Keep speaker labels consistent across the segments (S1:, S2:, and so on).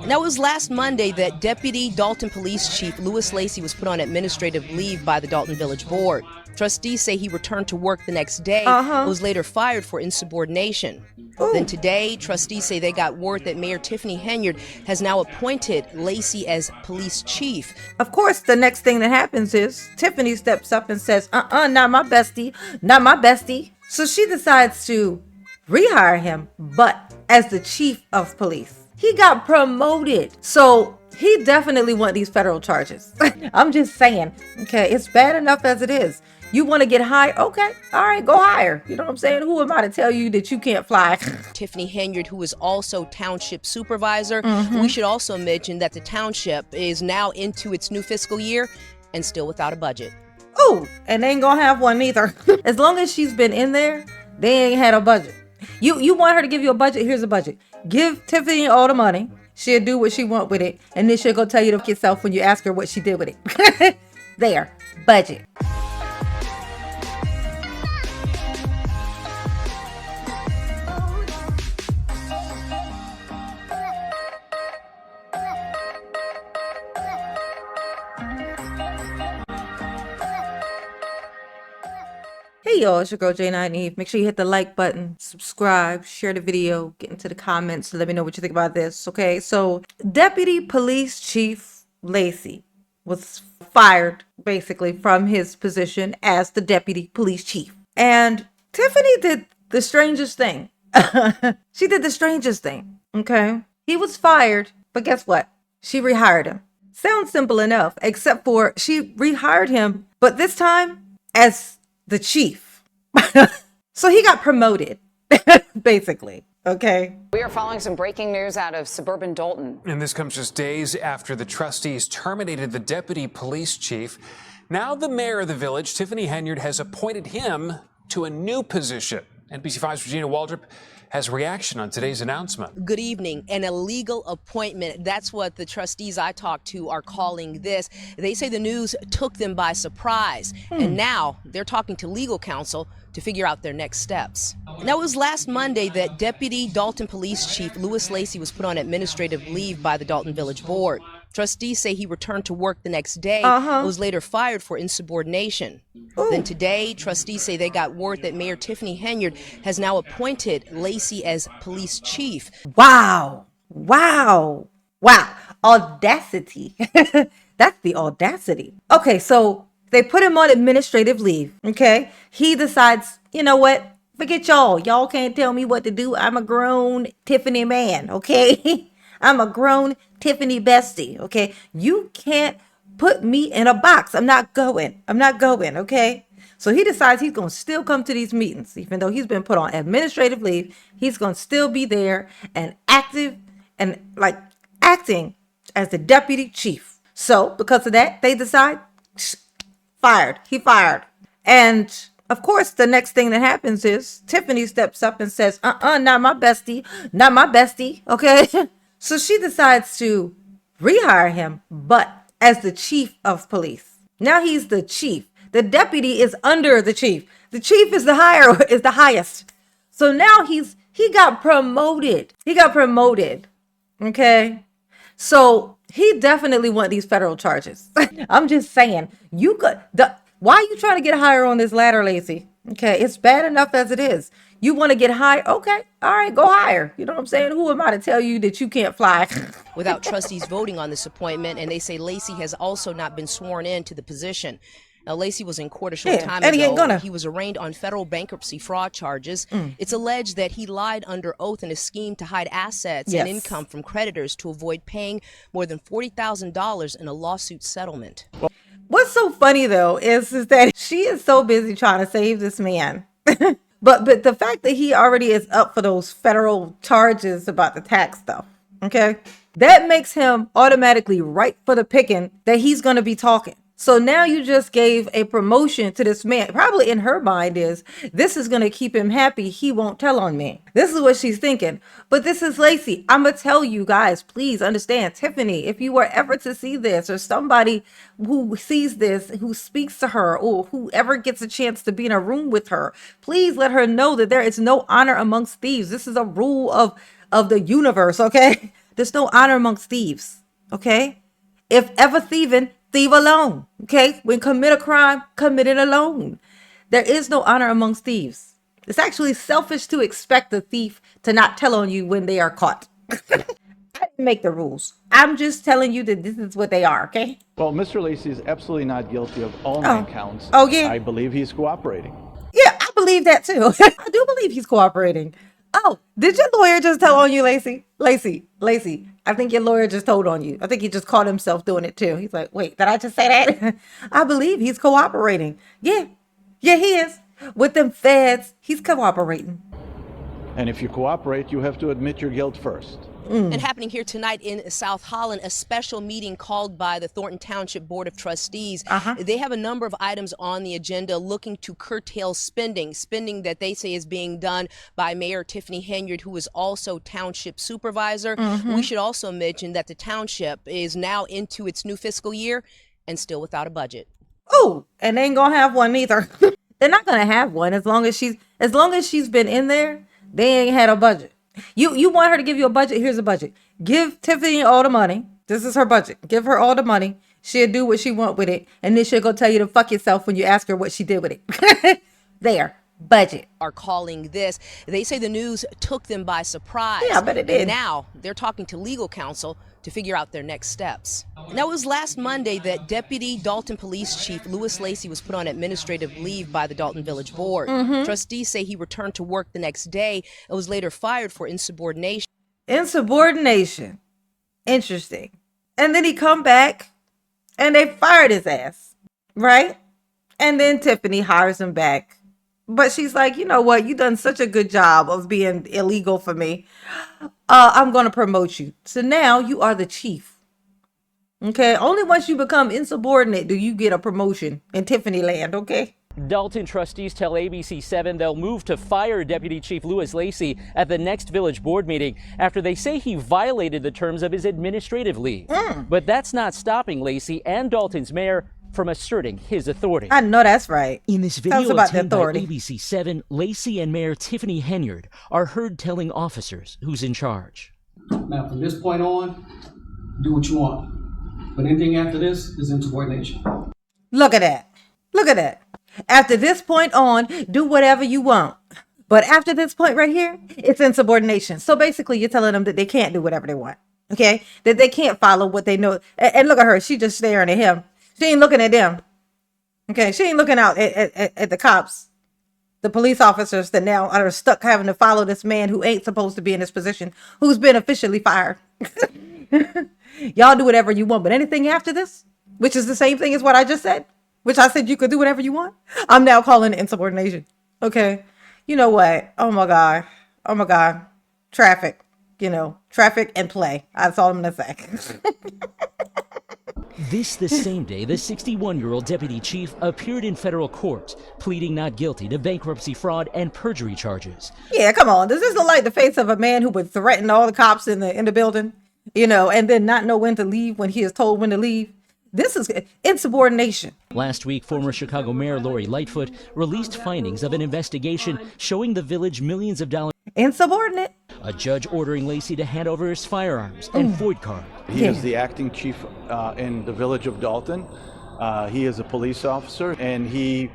S1: Now, it was last Monday that Deputy Dalton Police Chief Louis Lacey was put on administrative leave by the Dalton Village Board. Trustees say he returned to work the next day, but was later fired for insubordination. Then today, trustees say they got word that Mayor Tiffany Henyard has now appointed Lacey as police chief.
S2: Of course, the next thing that happens is Tiffany steps up and says, not my bestie, not my bestie. So she decides to rehire him, but as the chief of police. He got promoted. So he definitely want these federal charges. I'm just saying, okay, it's bad enough as it is. You want to get hired? Okay, all right, go hire. You know what I'm saying? Who am I to tell you that you can't fly?
S1: Tiffany Henyard, who is also township supervisor. We should also mention that the township is now into its new fiscal year and still without a budget.
S2: Oh, and they ain't gonna have one either. As long as she's been in there, they ain't had a budget. You want her to give you a budget? Here's a budget. Give Tiffany all the money. She'll do what she want with it, and then she'll go tell you to yourself when you ask her what she did with it. There, budget. Hey y'all, it's your girl J9 Eve. Make sure you hit the like button, subscribe, share the video, get into the comments, let me know what you think about this, okay? So, Deputy Police Chief Lacey was fired, basically, from his position as the Deputy Police Chief. And Tiffany did the strangest thing. She did the strangest thing, okay? He was fired, but guess what? She rehired him. Sounds simple enough, except for she rehired him, but this time as the chief. So he got promoted, basically. Okay.
S3: We are following some breaking news out of suburban Dalton.
S4: And this comes just days after the trustees terminated the deputy police chief. Now the mayor of the village, Tiffany Henyard, has appointed him to a new position. NBC5's Regina Waldrop has reaction on today's announcement.
S1: Good evening. An illegal appointment. That's what the trustees I talked to are calling this. They say the news took them by surprise. And now they're talking to legal counsel to figure out their next steps. Now, it was last Monday that Deputy Dalton Police Chief Louis Lacey was put on administrative leave by the Dalton Village Board. Trustees say he returned to work the next day, but was later fired for insubordination. Then today, trustees say they got word that Mayor Tiffany Henyard has now appointed Lacey as police chief.
S2: Wow. Wow. Wow. Audacity. That's the audacity. Okay, so they put him on administrative leave, okay? He decides, you know what? Forget y'all. Y'all can't tell me what to do. I'm a grown Tiffany man, okay? I'm a grown Tiffany bestie, okay? You can't put me in a box. I'm not going, okay? So he decides he's going to still come to these meetings. Even though he's been put on administrative leave, he's going to still be there and active and acting as the deputy chief. So because of that, they decide, fired. He fired. And of course, the next thing that happens is Tiffany steps up and says, not my bestie, not my bestie, okay? So she decides to rehire him, but as the chief of police. Now he's the chief. The deputy is under the chief. The chief is the highest. So now he got promoted. He got promoted. Okay. So he definitely want these federal charges. I'm just saying, why are you trying to get higher on this ladder, Lacey? Okay, it's bad enough as it is. You want to get higher? Okay, all right, go higher. You know what I'm saying? Who am I to tell you that you can't fly?
S1: Without trustees voting on this appointment, and they say Lacey has also not been sworn into the position. Now, Lacey was in court a short time ago. He was arraigned on federal bankruptcy fraud charges. It's alleged that he lied under oath in a scheme to hide assets and income from creditors to avoid paying more than $40,000 in a lawsuit settlement.
S2: What's so funny, though, is that she is so busy trying to save this man. But the fact that he already is up for those federal charges about the tax stuff, okay, that makes him automatically ripe for the picking that he's going to be talking. So now you just gave a promotion to this man. Probably in her mind is, this is going to keep him happy. He won't tell on me. This is what she's thinking. But this is Lacey. I'm going to tell you guys, please understand, Tiffany, if you were ever to see this, or somebody who sees this, who speaks to her, or whoever gets a chance to be in a room with her, please let her know that there is no honor amongst thieves. This is a rule of the universe, okay? There's no honor amongst thieves. Okay? If ever thieving, thieve alone. Okay? When commit a crime, commit it alone. There is no honor amongst thieves. It's actually selfish to expect the thief to not tell on you when they are caught. I didn't make the rules. I'm just telling you that this is what they are, okay?
S5: Well, Mr. Lacey is absolutely not guilty of all 9 counts.
S2: Oh, yeah?
S5: I believe he's cooperating.
S2: Yeah, I believe that too. I do believe he's cooperating. Oh, did your lawyer just tell on you, Lacey? Lacey, I think your lawyer just told on you. I think he just caught himself doing it too. He's like, wait, did I just say that? I believe he's cooperating. Yeah, he is. With them feds, he's cooperating.
S5: And if you cooperate, you have to admit your guilt first.
S1: And happening here tonight in South Holland, a special meeting called by the Thornton Township Board of Trustees. They have a number of items on the agenda looking to curtail spending that they say is being done by Mayor Tiffany Henyard, who is also township supervisor. We should also mention that the township is now into its new fiscal year and still without a budget.
S2: Oh, and they ain't gonna have one either. They're not gonna have one as long as she's been in there. They ain't had a budget. You want her to give you a budget? Here's a budget. Give Tiffany all the money. This is her budget. Give her all the money. She'll do what she want with it. And then she'll go tell you to fuck yourself when you ask her what she did with it. There. Budget.
S1: Are calling this. They say the news took them by surprise.
S2: Yeah, I bet it did.
S1: And now they're talking to legal counsel to figure out their next steps. Now, it was last Monday that Deputy Dalton Police Chief Louis Lacey was put on administrative leave by the Dalton Village Board. Trustees say he returned to work the next day and was later fired for insubordination.
S2: Insubordination. Interesting. And then he come back and they fired his ass. Right? And then Tiffany hires him back. But she's like, you know what? You done such a good job of being illegal for me. I'm going to promote you. So now you are the chief. Okay. Only once you become insubordinate do you get a promotion in Tiffany land. Okay.
S6: Dalton trustees tell ABC7 they'll move to fire Deputy Chief Louis Lacey at the next village board meeting after they say he violated the terms of his administrative leave. But that's not stopping Lacey and Dalton's mayor from asserting his authority.
S2: I know that's right.
S6: In this video
S2: about the
S6: obtained by
S2: authority.
S6: ABC7, Lacey and Mayor Tiffany Henyard are heard telling officers who's in charge.
S7: Now, from this point on, do what you want. But anything after this is insubordination.
S2: Look at that. Look at that. After this point on, do whatever you want. But after this point right here, it's insubordination. So basically, you're telling them that they can't do whatever they want. Okay? That they can't follow what they know. And look at her. She just staring at him. She ain't looking at them. Okay? She ain't looking out at the cops. The police officers that now are stuck having to follow this man who ain't supposed to be in this position, who's been officially fired. Y'all do whatever you want. But anything after this, which is the same thing as what I just said, which I said you could do whatever you want, I'm now calling it insubordination. Okay? You know what? Oh my God. Oh my God. Traffic. You know, traffic and play. That's all I'm going to say.
S6: This the same day the 61-year-old deputy chief appeared in federal court, pleading not guilty to bankruptcy fraud and perjury charges.
S2: Yeah, come on. Does this look like the face of a man who would threaten all the cops in the building, you know, and then not know when to leave when he is told when to leave? This is insubordination.
S6: Last week, former Chicago Mayor Lori Lightfoot released findings of an investigation showing the village millions of dollars.
S2: Insubordinate.
S6: A judge ordering Lacey to hand over his firearms and FOID card.
S5: He is the acting chief in the village of Dalton. He is a police officer, and he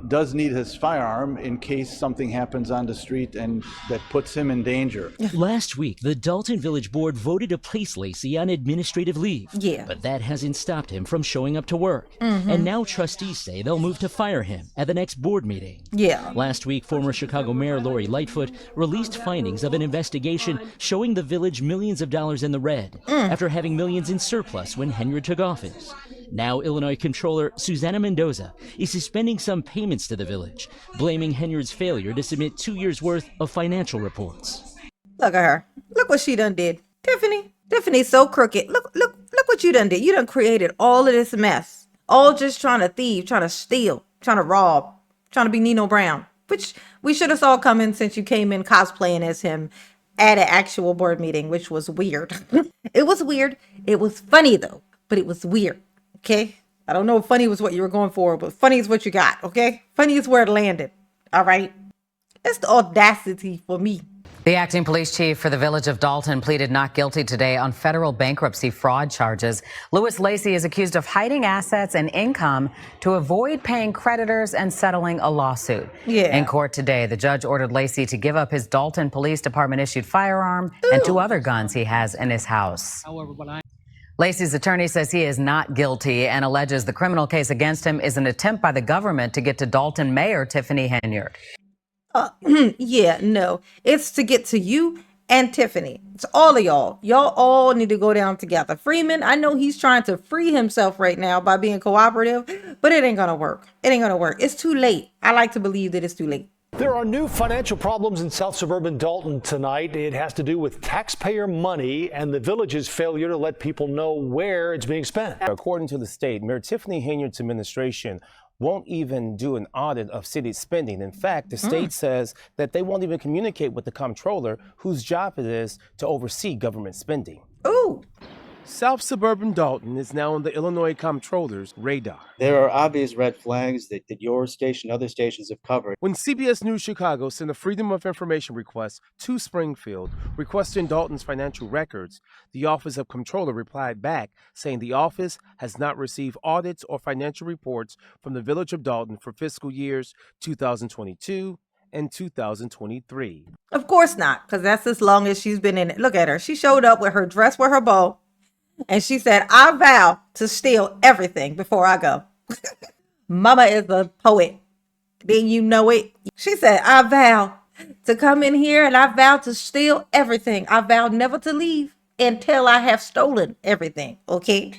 S5: does need his firearm in case something happens on the street and that puts him in danger.
S6: Last week, the Dalton Village Board voted to place Lacey on administrative leave.
S2: Yeah.
S6: But that hasn't stopped him from showing up to work. And now trustees say they'll move to fire him at the next board meeting.
S2: Yeah.
S6: Last week, former Chicago Mayor Lori Lightfoot released findings of an investigation showing the village millions of dollars in the red after having millions in surplus when Henyard took office. Now, Illinois Comptroller Susana Mendoza is suspending some payments to the village, blaming Henyard's failure to submit 2 years' worth of financial reports.
S2: Look at her. Look what she done did. Tiffany's so crooked. Look what you done did. You done created all of this mess. All just trying to thieve, trying to steal, trying to rob, trying to be Nino Brown. Which we should have saw coming since you came in cosplaying as him at an actual board meeting, which was weird. It was weird. It was funny though, but it was weird. Okay? I don't know if funny was what you were going for, but funny is what you got, okay? Funny is where it landed, all right? It's the audacity for me.
S3: The acting police chief for the village of Dalton pleaded not guilty today on federal bankruptcy fraud charges. Louis Lacey is accused of hiding assets and income to avoid paying creditors and settling a lawsuit.
S2: Yeah.
S3: In court today, the judge ordered Lacey to give up his Dalton Police Department issued firearm and 2 other guns he has in his house. Lacey's attorney says he is not guilty and alleges the criminal case against him is an attempt by the government to get to Dalton Mayor Tiffany Henyard.
S2: Yeah, no, it's to get to you and Tiffany. It's all of y'all. Y'all all need to go down together. Freeman, I know he's trying to free himself right now by being cooperative, but it ain't gonna work. It ain't gonna work. It's too late. I like to believe that it's too late.
S8: There are new financial problems in South Suburban Dalton tonight. It has to do with taxpayer money and the village's failure to let people know where it's being spent.
S9: According to the state, Mayor Tiffany Henyard's administration won't even do an audit of city spending. In fact, the state says that they won't even communicate with the comptroller, whose job it is to oversee government spending.
S2: Ooh.
S9: South Suburban Dalton is now on the Illinois comptroller's radar.
S10: There are obvious red flags that your station, other stations have covered.
S9: When CBS News Chicago sent a Freedom of Information request to Springfield requesting Dalton's financial records, the Office of Comptroller replied back saying the office has not received audits or financial reports from the Village of Dalton for fiscal years 2022 and 2023.
S2: Of course not, because that's as long as she's been in it. Look at her. She showed up with her dress with her bow, and she said, I vow to steal everything before I go. Mama is a poet. Didn't you know it? She said, I vow to come in here and I vow to steal everything. I vow never to leave until I have stolen everything. Okay?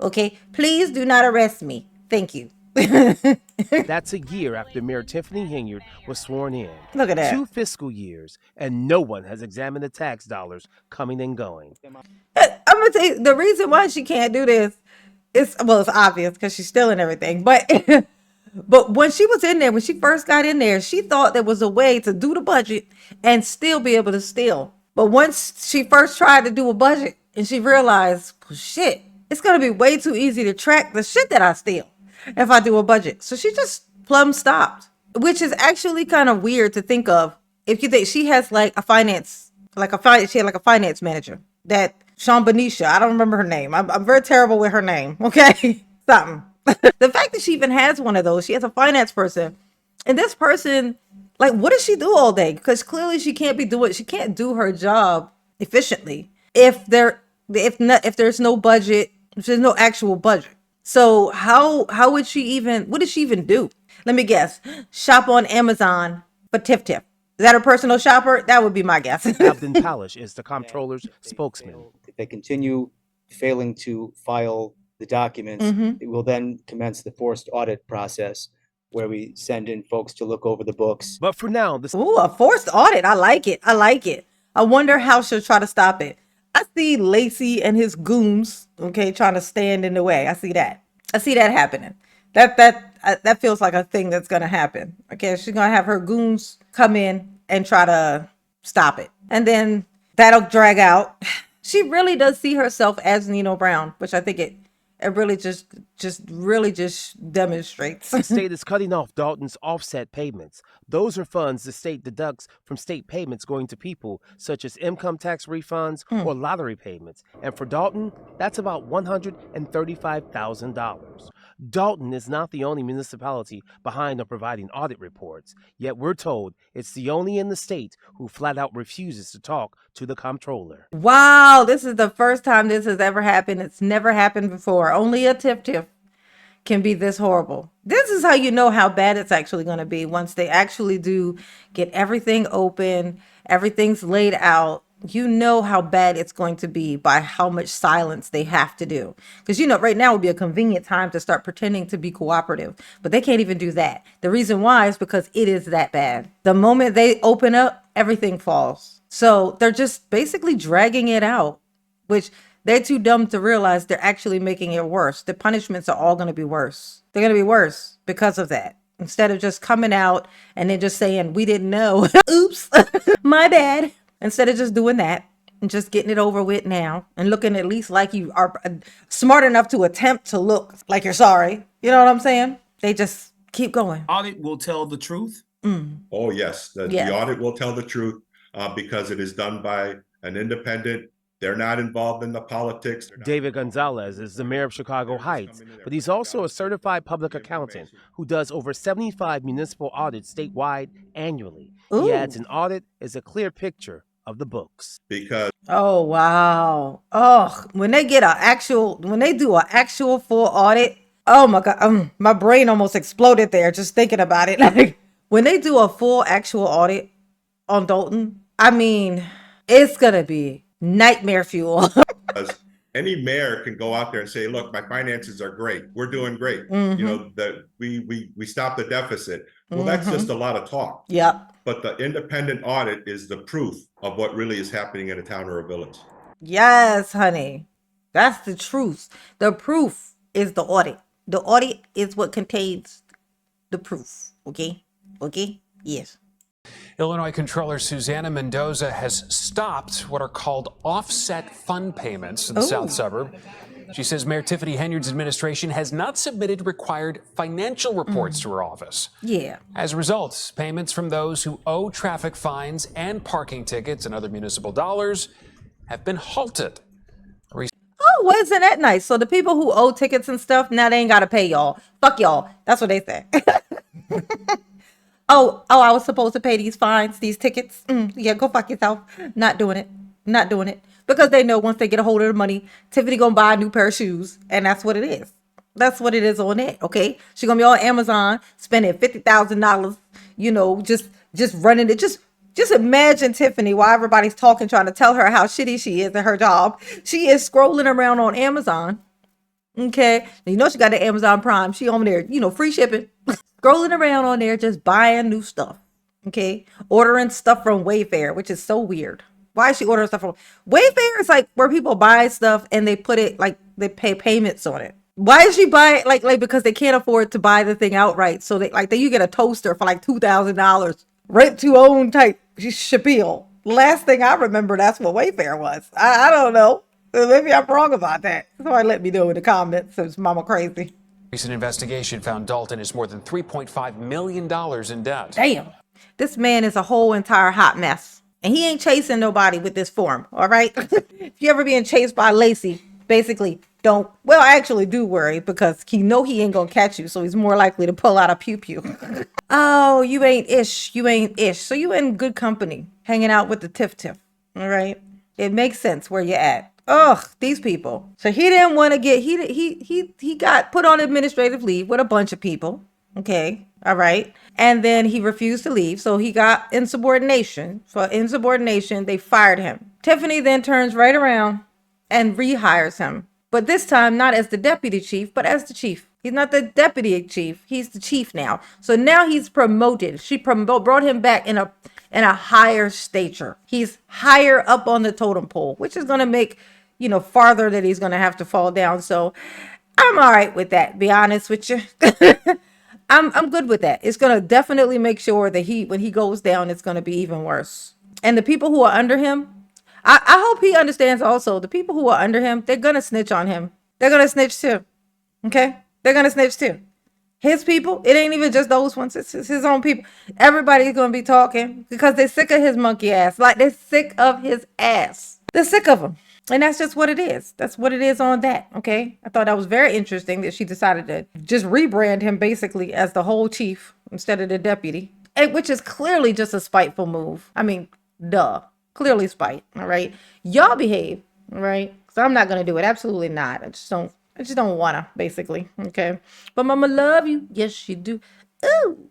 S2: Okay? Please do not arrest me. Thank you.
S9: That's a year after Mayor Tiffany Henyard was sworn in.
S2: Look at that.
S9: 2 fiscal years, and no one has examined the tax dollars coming and going.
S2: I'm gonna tell you the reason why she can't do this is, well, it's obvious because she's stealing everything. But but when she was in there, when she first got in there, she thought there was a way to do the budget and still be able to steal. But once she first tried to do a budget and she realized, well, shit, it's gonna be way too easy to track the shit that I steal if I do a budget. So she just plumb stopped, which is actually kind of weird to think of. If you think she has like a finance, she had like a finance manager that Sean Benicia, I don't remember her name. I'm very terrible with her name. Okay. Something. The fact that she even has one of those, she has a finance person, and this person, like, what does she do all day? Because clearly she can't do her job efficiently if there's no budget, if there's no actual budget. So how would she even, what does she even do? Let me guess. Shop on Amazon for Tiff Tiff. Is that her personal shopper? That would be my guess.
S9: Abden Palish is the comptroller's spokesman.
S10: If they continue failing to file the documents, it will then commence the forced audit process where we send in folks to look over the books.
S9: But for now,
S2: Ooh, a forced audit. I like it. I wonder how she'll try to stop it. I see Lacey and his goons, okay, trying to stand in the way. I see that happening. That feels like a thing that's gonna happen. Okay, she's gonna have her goons come in and try to stop it, and then that'll drag out. She really does see herself as Nino Brown, which I think it really just demonstrates.
S9: The state is cutting off Dalton's offset payments. Those are funds the state deducts from state payments going to people, such as income tax refunds or lottery payments. And for Dalton, that's about $135,000. Dalton is not the only municipality behind on providing audit reports, yet we're told it's the only in the state who flat out refuses to talk to the comptroller.
S2: Wow, this is the first time this has ever happened. It's never happened before. Only a Tiff Tiff can be this horrible. This is how you know how bad it's actually going to be once they actually do get everything open, everything's laid out. You know how bad it's going to be by how much silence they have to do. Because, right now would be a convenient time to start pretending to be cooperative, but they can't even do that. The reason why is because it is that bad. The moment they open up, everything falls. So they're just basically dragging it out, which they're too dumb to realize they're actually making it worse. The punishments are all going to be worse. They're going to be worse because of that. Instead of just coming out and then just saying, we didn't know. Oops, my bad. Instead of just doing that and just getting it over with now and looking at least like you are smart enough to attempt to look like you're sorry. You know what I'm saying? They just keep going.
S11: Audit will tell the truth.
S12: Oh, yes. The audit will tell the truth.
S11: because it is done by an independent. They're not involved in the politics.
S9: David Gonzalez is the mayor of Chicago Heights, but he's also a certified public accountant who does over 75 municipal audits statewide annually. He adds an audit is a clear picture of the books.
S11: Because
S2: oh wow, oh, when they do an actual full audit, oh my God, my brain almost exploded there just thinking about it. Like when they do a full actual audit on Dalton, I mean, it's gonna be nightmare fuel.
S11: any mayor can go out there and say, look, my finances are great. We're doing great. You know, that we stopped the deficit. Well, that's just a lot of talk.
S2: Yep.
S11: But the independent audit is the proof of what really is happening in a town or a village.
S2: Yes, honey. That's the truth. The proof is the audit. The audit is what contains the proof. Okay? Okay? Yes.
S4: Illinois Controller Susana Mendoza has stopped what are called offset fund payments in the South Suburb. She says Mayor Tiffany Henyard's administration has not submitted required financial reports to her office.
S2: Yeah.
S4: As a result, payments from those who owe traffic fines and parking tickets and other municipal dollars have been halted.
S2: Oh, well, isn't that nice? So the people who owe tickets and stuff, now they ain't got to pay y'all. Fuck y'all. That's what they say. Oh, I was supposed to pay these fines, these tickets. Yeah, go fuck yourself. Not doing it. Not doing it. Because they know once they get a hold of the money, Tiffany gonna buy a new pair of shoes. And that's what it is. That's what it is on it, okay? She gonna be on Amazon spending $50,000, you know, just running it. Just imagine Tiffany while everybody's talking, trying to tell her how shitty she is at her job. She is scrolling around on Amazon. Okay. You know she got the Amazon Prime. She on there, you know, free shipping. Scrolling around on there, just buying new stuff. Okay. Ordering stuff from Wayfair, which is so weird. Why is she ordering stuff from Wayfair? Is like where people buy stuff and they put it like they pay payments on it. Why is she buying like because they can't afford to buy the thing outright? So they you get a toaster for like $2,000, rent to own type spiel. Last thing I remember, that's what Wayfair was. I don't know. Maybe I'm wrong about that. Somebody let me know in the comments. It's mama crazy.
S4: Recent investigation found Dalton is more than $3.5 million in debt.
S2: Damn. This man is a whole entire hot mess. And he ain't chasing nobody with this form, all right? If you ever being chased by Lacey, basically don't, well, I actually do worry because he know he ain't gonna catch you, so he's more likely to pull out a pew-pew. Oh, you ain't ish. So you in good company, hanging out with the tiff-tiff, all right? It makes sense where you at. Ugh, these people. So he didn't want to get, he got put on administrative leave with a bunch of people. Okay. All right. And then he refused to leave. So he got insubordination. For insubordination, they fired him. Tiffany then turns right around and rehires him. But this time, not as the deputy chief, but as the chief. He's not the deputy chief. He's the chief now. So now he's promoted. She brought him back in a higher stature. He's higher up on the totem pole, which is going to make, you know, farther that he's going to have to fall down. So I'm all right with that, be honest with you. I'm good with that. It's going to definitely make sure that when he goes down, it's going to be even worse. And the people who are under him, I hope he understands also, the people who are under him, they're going to snitch on him. They're going to snitch too. Okay? They're going to snitch too. His people, it ain't even just those ones. It's his own people. Everybody's going to be talking because they're sick of his monkey ass. Like, they're sick of his ass. They're sick of him. And that's just what it is. That's what it is on that, okay? I thought that was very interesting that she decided to just rebrand him basically as the whole chief instead of the deputy, which is clearly just a spiteful move. I mean, duh. Clearly spite, all right? Y'all behave, all right? So I'm not going to do it. Absolutely not. I just don't want to, basically, okay? But mama love you. Yes, she do. Ooh.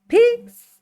S2: Peace.